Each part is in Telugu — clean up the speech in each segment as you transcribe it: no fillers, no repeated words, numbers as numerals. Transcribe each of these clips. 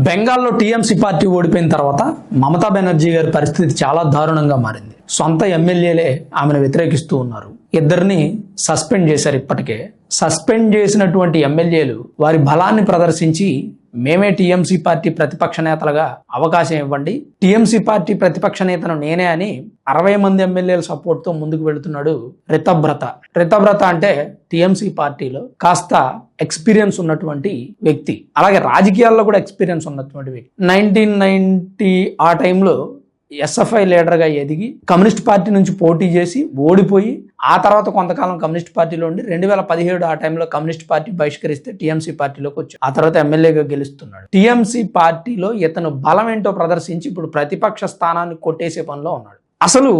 బెంగాల్లో టీఎంసీ పార్టీ ఓడిపోయిన తర్వాత మమతా బెనర్జీ గారి పరిస్థితి చాలా దారుణంగా మారింది. సొంత ఎమ్మెల్యేలే ఆమెను వ్యతిరేకిస్తూ ఉన్నారు. ఇద్దరిని సస్పెండ్ చేశారు. ఇప్పటికే సస్పెండ్ చేసినటువంటి ఎమ్మెల్యేలు వారి బలాన్ని ప్రదర్శించి మేమే టీఎంసీ పార్టీ ప్రతిపక్ష నేతలుగా అవకాశం ఇవ్వండి, టీఎంసీ పార్టీ ప్రతిపక్ష నేతను నేనే అని 60 మంది ఎమ్మెల్యేల సపోర్ట్ తో ముందుకు వెళుతున్నాడు రితబ్రత. రితబ్రత అంటే టీఎంసీ పార్టీలో కాస్త ఎక్స్పీరియన్స్ ఉన్నటువంటి వ్యక్తి, అలాగే రాజకీయాల్లో కూడా ఎక్స్పీరియన్స్ ఉన్నటువంటి వ్యక్తి. 1990 ఆ టైంలో ఎస్ఎఫ్ఐ లీడర్గా ఎదిగి కమ్యూనిస్ట్ పార్టీ నుంచి పోటీ చేసి ఓడిపోయి ఆ తర్వాత కొంతకాలం కమ్యూనిస్ట్ పార్టీలో ఉండి 2017 ఆ టైంలో కమ్యూనిస్ట్ పార్టీ బహిష్కరిస్తే టీఎంసీ పార్టీలోకి వచ్చి ఆ తర్వాత ఎమ్మెల్యేగా గెలుస్తున్నాడు. టీఎంసీ పార్టీలో ఇతను బలం ఏంటో ప్రదర్శించి ఇప్పుడు ప్రతిపక్ష స్థానాన్ని కొట్టేసే పనిలో ఉన్నాడు. అసలు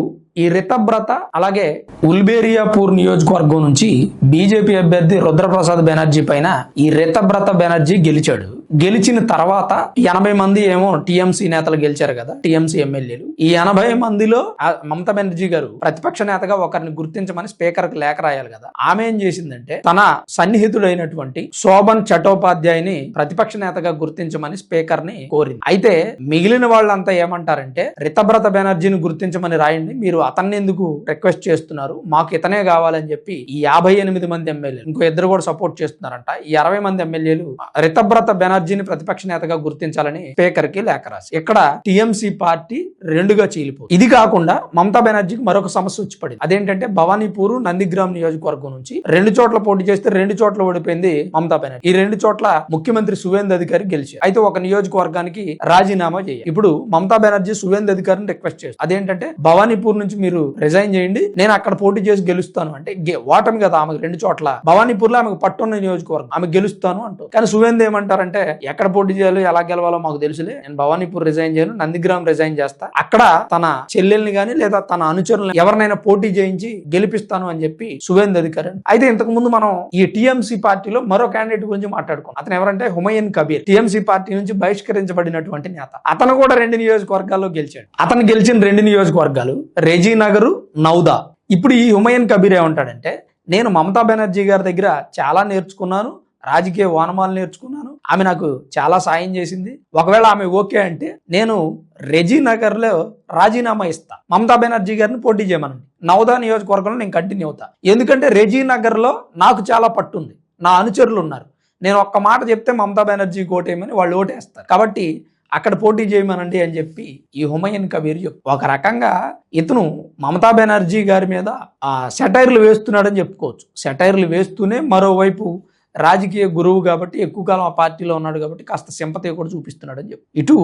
ఈ రితబ్రత అలాగే ఉల్బేరియాపూర్ నియోజకవర్గం నుంచి బీజేపీ అభ్యర్థి రుద్రప్రసాద్ బెనర్జీ పైన ఈ రితబ్రత బెనర్జీ గెలిచాడు. గెలిచిన తర్వాత 80 మంది ఏమో టీఎంసీ నేతలు గెలిచారు కదా, టీఎంసీ ఎమ్మెల్యేలు. ఈ 80 మందిలో మమతా బెనర్జీ గారు ప్రతిపక్ష నేతగా ఒకరిని గుర్తించమని స్పీకర్ కి లేఖ రాయాలి కదా. ఆమె ఏం చేసిందంటే తన సన్నిహితుడైనటువంటి శోభన్ చటోపాధ్యాయని ప్రతిపక్ష నేతగా గుర్తించమని స్పీకర్ ని కోరింది. అయితే మిగిలిన వాళ్ళంతా ఏమంటారంటే రితబ్రత బెనర్జీని గుర్తించమని రాయండి, మీరు అతన్ని ఎందుకు రిక్వెస్ట్ చేస్తున్నారు, మాకు ఇతనే కావాలని చెప్పి ఈ 58 మంది ఎమ్మెల్యేలు, ఇంకో ఇద్దరు కూడా సపోర్ట్ చేస్తున్నారంట. ఈ 60 మంది ఎమ్మెల్యేలు రితబ్రత బెనర్జీని ప్రతిపక్ష నేతగా గుర్తించాలని స్పీకర్ కి లేఖ రాసి ఇక్కడ టీఎంసీ పార్టీ రెండుగా చీలిపోయింది. ఇది కాకుండా మమతా బెనర్జీకి మరొక సమస్య వచ్చి పడింది. అదేంటంటే భవానీపూర్ నందిగ్రామ్ నియోజకవర్గం నుంచి 2 చోట్ల పోటీ చేస్తే 2 చోట్ల ఓడిపోయింది మమతా బెనర్జీ. ఈ 2 చోట్ల ముఖ్యమంత్రి సువేంద్ర అధికారి గెలిచారు. అయితే ఒక నియోజకవర్గానికి రాజీనామా చేయాలి. ఇప్పుడు మమతా బెనర్జీ సువేంద్ర అధికారిని రిక్వెస్ట్ చేస్తారు. అదేంటంటే భవానీపూర్ నుంచి మీరు రిజైన్ చేయండి, నేను అక్కడ పోటీ చేసి గెలుస్తాను అంటే ఓటమి కదా ఆమెకు 2 చోట్ల. భవానీపూర్ లో ఆమెకు పట్టున్న నియోజకవర్గం, ఆమె గెలుస్తాను అంటూ. కానీ సువేంద్ర ఏమంటారంటే ఎక్కడ పోటీ చేయాలో ఎలా గెలవాలో మాకు తెలుసులే, నేను భవానీపూర్ రిజైన్ చేయను, నందిగ్రామ్ రిజైన్ చేస్తా, అక్కడ తన చెల్లెల్ని గాని లేదా తన అనుచరులను ఎవరినైనా పోటీ చేయించి గెలిపిస్తాను అని చెప్పి సువేంద్ర అధికారి. అయితే ఇంతకు ముందు మనం ఈ టీఎంసీ పార్టీలో మరో క్యాండిడేట్ గురించి మాట్లాడుకున్నాం. అతను ఎవరంటే హుమయూన్ కబీర్, టీఎంసీ పార్టీ నుంచి బహిష్కరించబడినటువంటి నేత. అతను కూడా 2 నియోజకవర్గాల్లో గెలిచాడు. అతను గెలిచిన 2 నియోజకవర్గాలు రెజీనగర్, నౌదా. ఇప్పుడు ఈ హుమయూన్ కబీర్ ఏమంటాడంటే నేను మమతా బెనర్జీ గారి దగ్గర చాలా నేర్చుకున్నాను, రాజకీయ ఓనమాలు నేర్చుకున్నాను, ఆమె నాకు చాలా సాయం చేసింది, ఒకవేళ ఆమె ఓకే అంటే నేను రెజీనగర్ లో రాజీనామా ఇస్తా, మమతా బెనర్జీ గారిని పోటీ చేయమనండి, నౌదా నియోజకవర్గంలో నేను కంటిన్యూ అవుతా, ఎందుకంటే రెజీనగర్ లో నాకు చాలా పట్టుంది, నా అనుచరులు ఉన్నారు, నేను ఒక్క మాట చెప్తే మమతా బెనర్జీ ఓటేయమని వాళ్ళు ఓటేస్తారు, కాబట్టి అక్కడ పోటీ చేయమనండి అని చెప్పి ఈ హుమయూన్ కబీర్ ఒక రకంగా ఇతను మమతా బెనర్జీ గారి మీద సెటైర్లు వేస్తున్నాడని చెప్పుకోవచ్చు. సెటైర్లు వేస్తూనే మరోవైపు రాజకీయ గురువు కాబట్టి ఎక్కువ కాలం ఆ పార్టీలో ఉన్నాడు కాబట్టి కాస్త సింపతి కూడా చూపిస్తున్నాడు అని చెప్పి ఇటు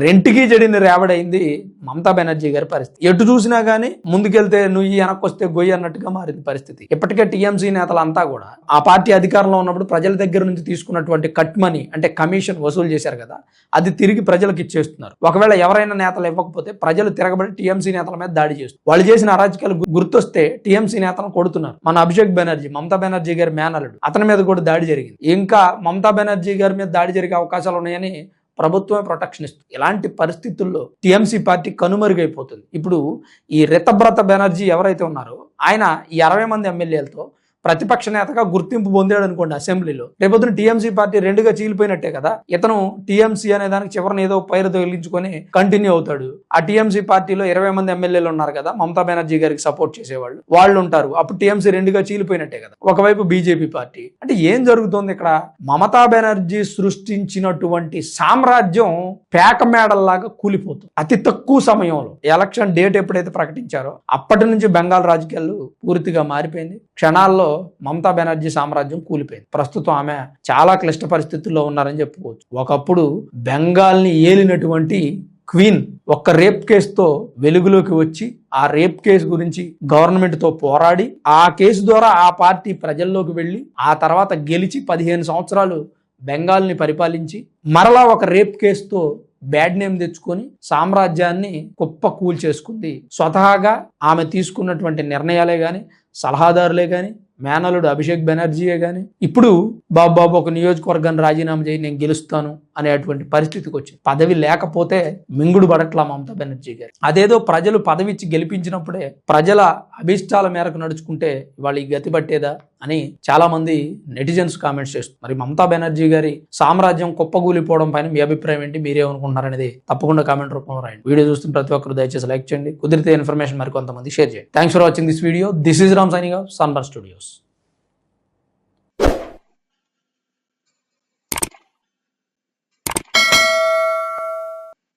రెంటికి జడిన రేవడైంది మమతా బెనర్జీ గారి పరిస్థితి. ఎటు చూసినా గానీ ముందుకెళ్తే నువ్వు వెనక్కి వస్తే గొయ్యి అన్నట్టుగా మారింది పరిస్థితి. ఇప్పటికే టీఎంసీ నేతలంతా కూడా ఆ పార్టీ అధికారంలో ఉన్నప్పుడు ప్రజల దగ్గర నుంచి తీసుకున్నటువంటి కట్ మనీ అంటే కమిషన్ వసూలు చేశారు కదా, అది తిరిగి ప్రజలకు ఇచ్చేస్తున్నారు. ఒకవేళ ఎవరైనా నేతలు ఇవ్వకపోతే ప్రజలు తిరగబడి టీఎంసీ నేతల మీద దాడి చేస్తారు. వాళ్ళు చేసిన అరాజకాలు గుర్తొస్తే టీఎంసీ నేతలను కొడుతున్నారు. మన అభిషేక్ బెనర్జీ, మమతా బెనర్జీ గారి మేనల్లుడు, అతని మీద కూడా దాడి జరిగింది. ఇంకా మమతా బెనర్జీ గారి మీద దాడి జరిగే అవకాశాలు ఉన్నాయని ప్రభుత్వమే ప్రొటెక్షన్ ఇస్తుంది. ఇలాంటి పరిస్థితుల్లో టీఎంసీ పార్టీ కనుమరుగైపోతుంది. ఇప్పుడు ఈ రితబ్రత బెనర్జీ ఎవరైతే ఉన్నారో ఆయన ఈ 60 మంది ఎమ్మెల్యేలతో ప్రతిపక్ష నేతగా గుర్తింపు పొందాడు అనుకోండి అసెంబ్లీలో, రేపొద్దున టీఎంసీ పార్టీ 2గా చీలిపోయినట్టే కదా. ఇతను టీఎంసీ అనే దానికి చివరిని ఏదో పైరు తగిలించుకొని కంటిన్యూ అవుతాడు. ఆ టీఎంసీ పార్టీలో 20 మంది ఎమ్మెల్యేలు ఉన్నారు కదా, మమతా బెనర్జీ గారికి సపోర్ట్ చేసేవాళ్ళు, వాళ్ళు ఉంటారు. అప్పుడు టీఎంసీ 2గా చీలిపోయినట్టే కదా. ఒకవైపు బీజేపీ పార్టీ. అంటే ఏం జరుగుతోంది ఇక్కడ? మమతా బెనర్జీ సృష్టించినటువంటి సామ్రాజ్యం పేక మేడల్లాగా కూలిపోతుంది అతి తక్కువ సమయంలో. ఎలక్షన్ డేట్ ఎప్పుడైతే ప్రకటించారో అప్పటి నుంచి బెంగాల్ రాజకీయాలు పూర్తిగా మారిపోయింది. క్షణాల్లో మమతా బెనర్జీ సామ్రాజ్యం కూలిపోయింది. ప్రస్తుతం ఆమె చాలా క్లిష్ట పరిస్థితుల్లో ఉన్నారని చెప్పుకోవచ్చు. ఒకప్పుడు బెంగాల్ని ఏలినటువంటి క్వీన్ ఒక్క రేప్ కేసుతో వెలుగులోకి వచ్చి ఆ రేప్ కేసు గురించి గవర్నమెంట్ తో పోరాడి ఆ కేసు ద్వారా ఆ పార్టీ ప్రజల్లోకి వెళ్ళి ఆ తర్వాత గెలిచి 15 సంవత్సరాలు బెంగాల్ని పరిపాలించి మరలా ఒక రేప్ కేసుతో బ్యాడ్ నేమ్ తెచ్చుకొని సామ్రాజ్యాన్ని కుప్ప కూల్ చేసుకుంది. స్వతహాగా ఆమె తీసుకున్నటువంటి నిర్ణయాలే గాని, సలహాదారులే గాని, మేనలుడు అభిషేక్ బెనర్జీయే కానీ ఇప్పుడు బాబు ఒక నియోజకవర్గాన్ని రాజీనామా చేయి నేను గెలుస్తాను అనేటువంటి పరిస్థితికి వచ్చింది. పదవి లేకపోతే మింగుడు పడట్లా మమతా బెనర్జీ గారు. అదేదో ప్రజలు పదవి ఇచ్చి గెలిపించినప్పుడే ప్రజల అభిష్టాల మేరకు నడుచుకుంటే వాళ్ళు ఈ గతి పట్టేదా అని చాలా మంది నెటిజన్స్ కామెంట్స్ చేస్తారు. మరి మమతా బెనర్జీ గారి సామ్రాజ్యం కుప్పగూలిపోవడం పైన మీ అభిప్రాయం ఏంటి, మీరేమనుకుంటున్నారనేది తప్పకుండా కామెంట్ రూపంలో రాయండి. వీడియో చూస్తున్న ప్రతి ఒక్కరు దయచేసి లైక్ చేయండి, కుదిరితే ఇన్ఫర్మేషన్ మరి కొంతమంది షేర్ చేయండి. Thanks for watching this video. This is Ram signing off sunburn studios.